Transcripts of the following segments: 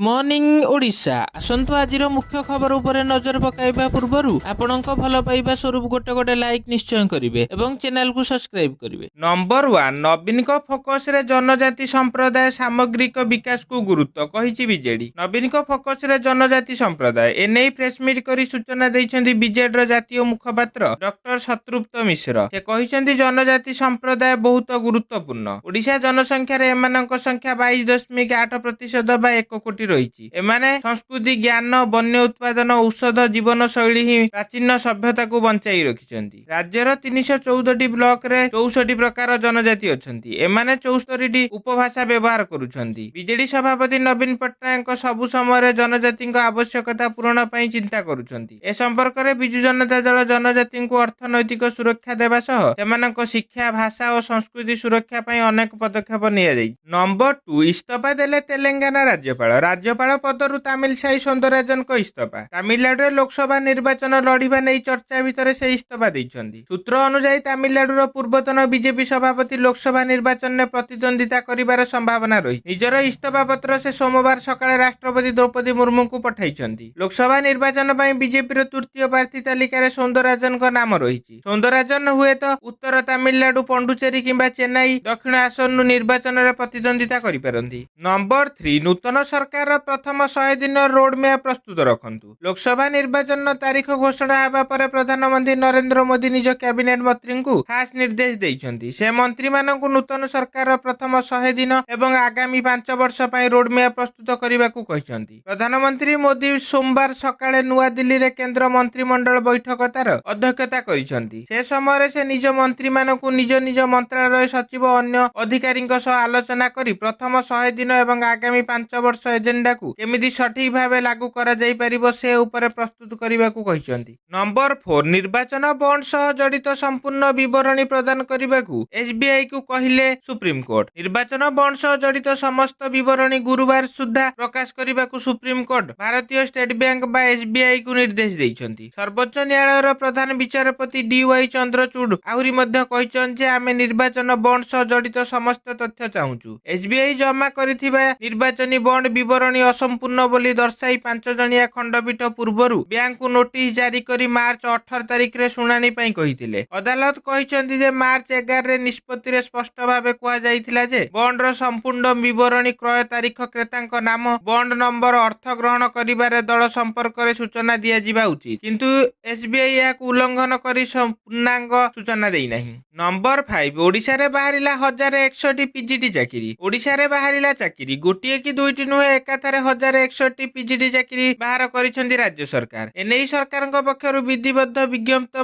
Morning Odisha आसंतु आजिर मुख्य खबर उपरे नजर पकाइबा पूर्वरु आपणक भल पाइबा स्वरूप गोटे गोटे लाइक निश्चय करिवे एवं चैनल को सब्सक्राइब करिवे। नंबर 1 नवीन को फोकस रे जनजाति संप्रदाय सामग्रिक विकास को गुरुत्व कहिछि बीजेडी। नवीन को फोकस रे जनजाति संप्रदाय एने प्रेस मीट करी सूचना दैछन्ती बीजेडी रो जातीय मुखपात्र डॉक्टर शत्रुप्त मिश्र। से कहिछन्ती जनजाति संप्रदाय बहुत गुरुत्वपूर्ण। ओडिशा जनसंख्या रे एमानक संख्या 22.8% बा 1 कोटी रही। एमाने संस्कृति ज्ञान वन्य उत्पादन औषध जीवन शैली ही प्राचीन सभ्यता को बंचाई रखिछन्ती। राज्यर 314 ब्लॉक रे 64 प्रकार जनजाति अछन्ती। एमाने 74 उपभाषा व्यवहार करुछन्ती। बीजेडी सभापति नवीन पट्टनायक सबु समय जनजाति आवश्यकता पूरण पई चिंता करुछन्ती। ए संपर्क रे बिजु जनता दल जनजाति को अर्थनैतिक सुरक्षा देबा सह सेमानक शिक्षा भाषा और संस्कृति सुरक्षा पई अनेक पदक्षेप निया जाई। नंबर 2 इस्तीफा देले तेलंगाना राज्यपाल पदरु तमिलसाई सौंदरराजन को इस्तीफा। तमिलनाडु लोकसभा निर्वाचन लड़िबा नै चर्चा भितर से इस्तीफा दैछन्ती। सूत्र अनुसार तमिलनाडु पूर्वतन बीजेपी सभापति लोकसभा निर्वाचन में प्रतिद्वंदिता करिबार संभावना रही। निजर इस्तीफा पत्र से सोमवार सकाळे राष्ट्रपति द्रौपदी मुर्मू को पठाइछन्ती। लोकसभा निर्वाचन पई बीजेपी रो तृतीय प्रार्थी तालिका रे सौंदरराजन को नाम रहिछि। सौंदरराजन हुए तो उत्तर तमिलनाडु पंडुचेरी किंबा चेन्नई दक्षिण आसन निर्वाचन रे प्रतिद्वंदिता करि पारंती। नंबर 3 नूतन सरकार प्रथम 100 दिन रोड मैप प्रस्तुत रखंतु। लोकसभा निर्वाचन तारीख घोषणा हेबा पर प्रधानमंत्री नरेंद्र मोदी निज कैबिनेट मंत्री को खास निर्देश दैछन्ती। से मंत्री मानकु नूतन सरकार प्रथम 100 दिन एवं आगामी 5 वर्ष पई रोड मैप प्रस्तुत करिबाकू कहिसन्ती। प्रधानमंत्री मोदी सोमवार सकाळे नुआ दिल्ली रे केंद्र मंत्रिमंडल बैठकतार अध्यक्षता करिसन्ती। से समय से निज मंत्री मानकु निज निज मंत्रालय सचिव अन्य अधिकारी सह आलोचना करी प्रथम 100 दिन एवं आगामी 5 वर्ष एजेंडा को केमिति सठिक भावे लागू करा जाई परिबो से ऊपर प्रस्तुत करिबाकू कहिसन्ती। नंबर 4 निर्वाचन बॉन्ड सह जड़ित संपूर्ण विवरणी प्रदान करिबाकू एसबीआई को कहिले सुप्रीम कोर्ट। निर्वाचन बॉन्ड सह जड़ित समस्त विवरणी गुरुवार सुधा प्रकाश करिबाकू सुप्रीम कोर्ट भारतीय स्टेट बैंक बा एसबीआई को निर्देश दैछन्ती। सर्वोच्च न्यायालयर प्रधान विचारपति डीवाई चंद्रचूड़ आहुरी मध्य कहिछन जे आमे निर्वाचन बॉन्ड सह जड़ित समस्त तथ्य चाहूचु। एसबीआई जमा करिथिबा निर्वाचनी बॉन्ड विवरणी असंपूर्ण बोली दर्शाई 5 जणिया खंडपीठ पूर्वरु बैंक को नोटिस जारी करी मार्च 18 तारिख रे सुनानी पई कहिथिले। अदालत कहिसन्ती जे मार्च 11 रे निष्पत्ति रे स्पष्ट भावे कुआ जाइथिला जे बॉन्ड रो संपूर्ण विवरणी क्रय तारीख क्रेतांक नाम बॉन्ड नंबर अर्थ ग्रहण करिबारे दल संपर्क रे सूचना दिया जिबा उचित। किंतु एसबीआई याक उल्लंघन करी पूर्णांग सूचना देई नाही। नंबर 5 ओडिसा रे बाहरिला 1061 पीजीटी चाकरी। ओडिसा रे बाहरिला चाकरी गोटिए कि दुईटी नुहे एकाथारे 1061 पीजीटी चाकरी बाहर करिसन्ती राज्य सरकार। एनेई सरकारक पक्षरु विधिबद्ध विज्ञप्ति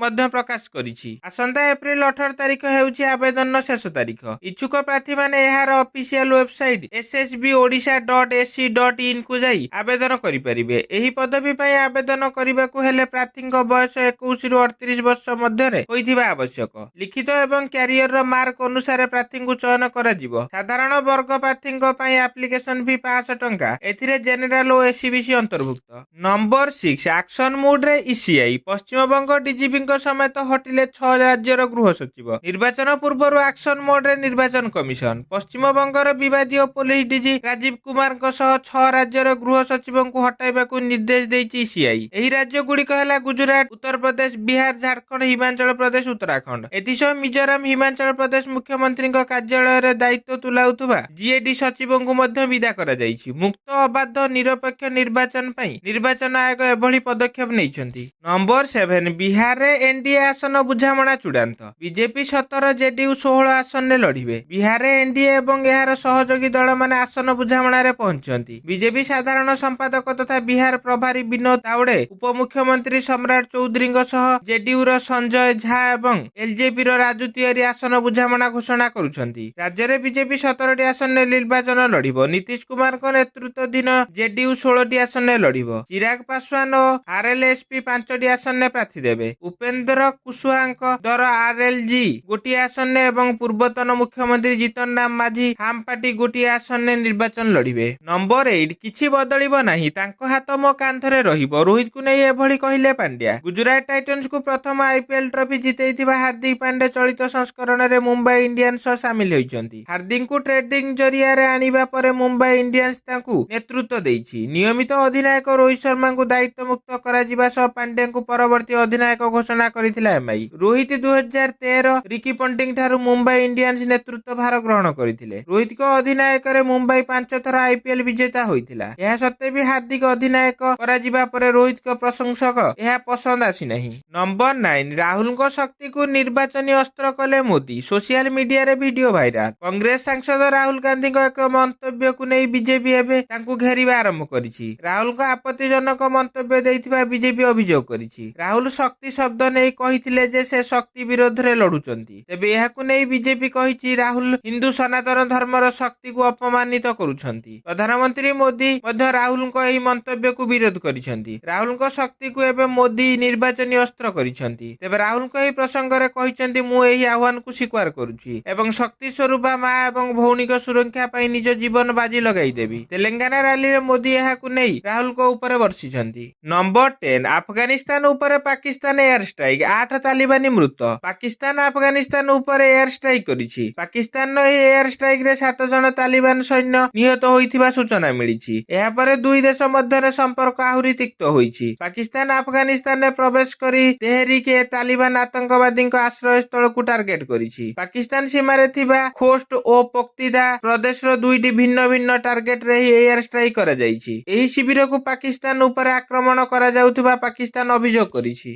मध्य प्रकाश करिछि। आसंता एप्रिल 18 तारिख हेउछि आवेदन शेष तारिख। इच्छुक प्रार्थी माने एहार ऑफिशियल वेबसाइट ssb.odisha.ac.in को जाई आवेदन करि परिबे। एही पदवी पई आवेदन करिबाकू हेले प्रार्थीक बयस 21 रु 38 वर्ष मध्य रे होइथिबा आवश्यक। लिखित एवं कैरियर रो मार्क अनुसार प्रार्थी को चयन करा जिवो। साधारण वर्ग प्रार्थी पई एप्लिकेशन फी 500 टंका। एथिरे जनरल और एससीबीसी अंतर्भुक्त। नंबर 6 एक्शन मोड रे ईसीआई पश्चिम बंग डीजीपी समेत हटिले 6 राज्यर गृह सचिव। निर्वाचन पूर्व एक्शन मोड रे निर्वाचन कमिशन पश्चिम बंगर विवादीय पुलिस डीजी राजीव कुमार 6 राज्यर गृह सचिव को हटाइबाकू निर्देश दैछि ईसीआई। एही राज्य गुड़िक हैला गुजरात उत्तर प्रदेश बिहार झारखंड हिमाचल प्रदेश उत्तराखंड। एथिसह मिजोराम हिमाचल प्रदेश मुख्यमंत्री कार्यालय रे दायित्व तुलाउथुबा जीएडी सचिव को मध्य विदा करा जाइछि। मुक्त अबाध निरपेक्ष निर्वाचन पई निर्वाचन आयोग एभली पदक्षेप नैछन्ती। नंबर 7 बिहार रे एनडीए आसन बुझामणा चूड़ांत। बीजेपी 17 जेडीयू 16 आसन रे लढिबे। बिहार रे एनडीए एवं एहार सहयोगी दल माने आसन बुझामणा रे पहुंचन्ती। बीजेपी साधारण संपादक तथा बिहार प्रभारी विनोद तावड़े उपमुख्यमंत्री सम्राट चौधरी सह जेडीयू रो संजय झा एवं एलजेपी रो राजू तिवारी आसन बुझामणा घोषणा करुछन्ती। राज्य रे बीजेपी 17 आसन रे निर्वाचन लढिबो। नीतीश कुमार को नेतृत्वाधीन जेडीयू 16 आसन रे लढिबो। चिराग पासवान और आरएलएसपी 5 आसन रे प्रार्थी देबे। उपेंद्र कुशवाहांक दर आरएलजी गोटी आसन रे एवं पूर्वतन मुख्यमंत्री जीतन राम माझी हाम पार्टी गोटी आसन रे निर्वाचन लढिबे। नंबर 8 किछि बदलिबो नाही तांको हाथ मो कांथरे रहिबो। रोहित को नै एभली कहिले पांड्या। गुजरात टाइटन्स को प्रथम आईपीएल ट्रॉफी जितैथिबा हार्दिक पांड्या चलित संस्करण रे मुंबई इंडियंस सामिल होइछन्ती। हार्दिक को ट्रेडिंग जरिया रे आनिबा परे मुंबई इंडियंस ତାଙ୍କୁ ନେତୃତ୍ୱ ଦେଇଛି। ନିୟମିତ ଅଧିନାୟକ ରୋହିତ ଶର୍ମାଙ୍କୁ ଦାୟିତ୍ୱମୁକ୍ତ କରାଯିବା ସହ ପାଣ୍ଡ୍ୟାଙ୍କୁ ପରବର୍ତ୍ତୀ ଅଧିନାୟକ ଘୋଷଣା କରିଥିଲା ଏମ୍ଆଇ। ରୋହିତ 2013 ରିକି ପଣ୍ଟିଂ ଠାରୁ ମୁମ୍ବାଇ ଇଣ୍ଡିଆନ୍ସ ନେତୃତ୍ୱ ଭାର ଗ୍ରହଣ କରିଥିଲେ। ରୋହିତଙ୍କ ଅଧିନାୟକରେ ମୁମ୍ବାଇ 5 ଥର ଆଇପିଏଲ୍ ବିଜେତା ହୋଇଥିଲା। ଏହା ସତ୍ତ୍ୱେ ବି ହାର୍ଦ୍ଦିକ ଅଧିନାୟକ କରାଯିବା ପରେ ରୋହିତଙ୍କ ପ୍ରଶଂସକ ଏହା ପସନ୍ଦ ଆସିନାହିଁ। ନମ୍ବର 9 ରାହୁଲଙ୍କ ଶକ୍ତିକୁ ନିର୍ବାଚନୀ ଅସ୍ତ୍ର କଲେ ମୋଦି, ସୋସିଆଲ ମିଡିଆରେ ଭିଡିଓ ଭାଇରାଲ। କଂଗ୍ରେସ ସାଂସଦ ରାହୁଲ ଗାନ୍ଧୀଙ୍କ ଏକ ମନ୍ତବ୍ୟକୁ ନେଇ ବିଜେପି ଏବେ ତାଙ୍କୁ ଘେରିବା ଆରମ୍ଭ କରିଛି। ରାହୁଲଙ୍କ ଆପତ୍ତିଜନକ ମନ୍ତବ୍ୟ ଦେଇଥିବା ବିଜେପି ଅଭିଯୋଗ କରିଛି। ରାହୁଲ ଶକ୍ତି ଶବ୍ଦ ନେଇ କହିଥିଲେ ଯେ ସେ ଶକ୍ତି ବିରୋଧରେ ଲଢୁଛନ୍ତି। ତେବେ ଏହାକୁ ନେଇ ବିଜେପି କହିଛି ରାହୁଲ ହିନ୍ଦୁ ସନାତନ ଧର୍ମର ଶକ୍ତିକୁ ଅପମାନିତ କରୁଛନ୍ତି। ପ୍ରଧାନମନ୍ତ୍ରୀ ମୋଦି ମଧ୍ୟ ରାହୁଲଙ୍କ ଏହି ମନ୍ତବ୍ୟକୁ ବିରୋଧ କରିଛନ୍ତି। ରାହୁଲଙ୍କ ଶକ୍ତିକୁ ଏବେ ମୋଦି ନିର୍ବାଚନୀ ଅସ୍ତ୍ର କରିଛନ୍ତି। ତେବେ ରାହୁଲଙ୍କ ଏହି ପ୍ରସଙ୍ଗରେ କହିଛନ୍ତି, ମୁଁ ଏହି ଆହ୍ୱାନକୁ ସ୍ୱୀକାର କରୁଛି ଏବଂ ଶକ୍ତି ସ୍ୱରୂପା ମା ଏବଂ ଭଉଣୀଙ୍କ ସୁରକ୍ଷା ପାଇଁ ନିଜ ଜୀବନ ବାଜି ଲଗାଇଦେବି। ତେଲେଙ୍ଗାନା ରାଲିରେ ମୋଦି ଏହାକୁ ନେଇ ରାହୁଲଙ୍କ ଉପରେ ବର୍ଷିଛନ୍ତି। ନମ୍ବର 10 ଆଫଗାନିସ୍ତାନ ଉପରେ ପାକିସ୍ତାନ ଏୟାର ଷ୍ଟ୍ରାଇକ୍, 8 ତାଲିବାନୀ ମୃତ। ପାକିସ୍ତାନ ଆଫଗାନିସ୍ତାନ ଉପରେ ଏୟାର ଷ୍ଟ୍ରାଇକ୍ କରିଛି। ପାକିସ୍ତାନର ଏହି ଏୟାର ଷ୍ଟ୍ରାଇକ୍ରେ 7 ଜଣ ତାଲିବାନ ସୈନ୍ୟ ନିହତ ହୋଇଥିବା ସୂଚନା ମିଳିଛି। ଏହାପରେ ଦୁଇ ଦେଶ ମଧ୍ୟରେ ସମ୍ପର୍କ ଆହୁରି ତିକ୍ତ ହୋଇଛି। ପାକିସ୍ତାନ ଆଫଗାନିସ୍ତାନରେ ପ୍ରବେଶ କରି ତେହରିକ ତାଲିବାନ ଆତଙ୍କବାଦୀଙ୍କ ଆଶ୍ରୟସ୍ଥଳକୁ ଟାର୍ଗେଟ କରିଛି। ପାକିସ୍ତାନ ସୀମାରେ ଥିବା ଖୋଷ୍ଟ ଓ ପକ୍ତିଦା ପ୍ରଦେଶର 2ଟି ଭିନ୍ନ ଭିନ୍ନ ଟାର୍ଗେଟରେ ଏହି ଏୟାର ଷ୍ଟ୍ରାଇକ୍ କରାଯାଇଛି। ଏହି ଶିବିରକୁ ପାକିସ୍ତାନ ଉପରେ ଆକ୍ରମଣ କରାଯାଉଥିବା ପାକିସ୍ତାନ ଅଭିଯୋଗ କରିଛି।